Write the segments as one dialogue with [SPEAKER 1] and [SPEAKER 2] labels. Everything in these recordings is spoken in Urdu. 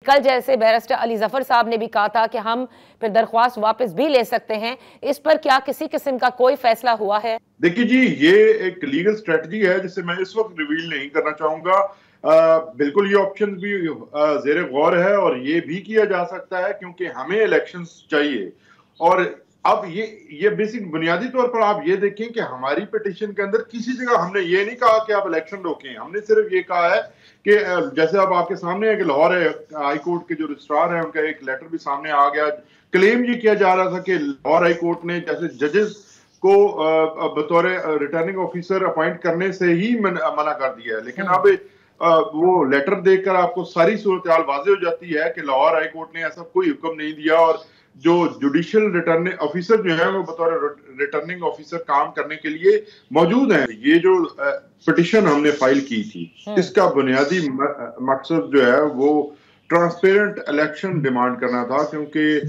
[SPEAKER 1] کل جیسے بیرسٹر علی ظفر صاحب نے بھی کہا تھا کہ ہم پھر درخواست واپس بھی لے سکتے ہیں، اس پر کیا کسی قسم کا کوئی فیصلہ ہوا ہے؟
[SPEAKER 2] دیکھیے جی، یہ ایک لیگل اسٹریٹجی ہے جسے میں اس وقت ریویل نہیں کرنا چاہوں گا۔ بالکل یہ آپشن بھی زیر غور ہے، اور یہ بھی کیا جا سکتا ہے کیونکہ ہمیں الیکشنز چاہیے۔ اور اب یہ بیسک بنیادی طور پر آپ یہ دیکھیں کہ ہماری پیٹیشن کے اندر کسی جگہ ہم نے یہ نہیں کہا کہ آپ الیکشن روکیں، ہم نے صرف یہ کہا ہے کہ جیسے اب آپ کے سامنے ہے کہ لاہور ہائی کورٹ کے جو رجسٹرار ہیں ان کا ایک لیٹر بھی سامنے آ گیا، کلیم یہ کیا جا رہا تھا کہ لاہور ہائی کورٹ نے جیسے ججز کو بطور ریٹرننگ آفیسر اپوائنٹ کرنے سے ہی منع کر دیا ہے، لیکن اب وہ لیٹر دیکھ کر آپ کو ساری صورتحال واضح ہو جاتی ہے کہ لاہور ہائی کورٹ نے ایسا کوئی حکم نہیں دیا، اور جو جوڈیشل ریٹرننگ آفیسر جو ہیں وہ بطور ریٹرننگ آفیسر کام کرنے کے لیے موجود ہیں۔ یہ جو پٹیشن ہم نے فائل کی تھی، اس کا بنیادی مقصد جو ہے وہ ٹرانسپیرنٹ الیکشن ڈیمانڈ کرنا تھا، کیونکہ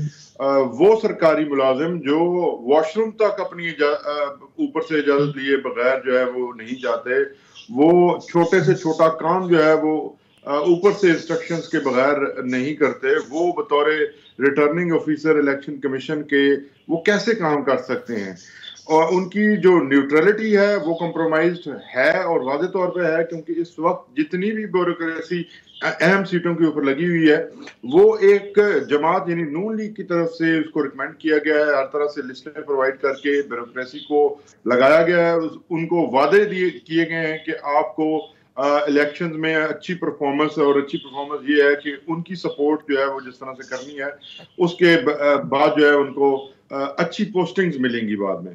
[SPEAKER 2] وہ سرکاری ملازم جو واش روم تک اپنی اوپر سے اجازت لیے بغیر جو ہے وہ نہیں جاتے، وہ چھوٹے سے چھوٹا کام جو ہے وہ اوپر سے انسٹرکشنز کے بغیر نہیں کرتے، وہ بطور ریٹرننگ آفیسر الیکشن کمیشن کے وہ کیسے کام کر سکتے ہیں؟ اور ان کی جو نیوٹرلٹی ہے وہ کمپرومائزڈ ہے، اور واضح طور پہ ہے، کیونکہ اس وقت جتنی بھی بیوروکریسی اہم سیٹوں کے اوپر لگی ہوئی ہے وہ ایک جماعت یعنی نون لیگ کی طرف سے اس کو ریکمینڈ کیا گیا ہے، ہر طرح سے لسٹیں پرووائڈ کر کے بیوروکریسی کو لگایا گیا ہے، ان کو وعدے کیے گئے ہیں کہ آپ کو الیکشنز میں اچھی پرفارمنس ہے، اور اچھی پرفارمنس یہ ہے کہ ان کی سپورٹ جو ہے وہ جس طرح سے کرنی ہے، اس کے بعد جو ہے ان کو اچھی پوسٹنگز ملیں گی بعد میں۔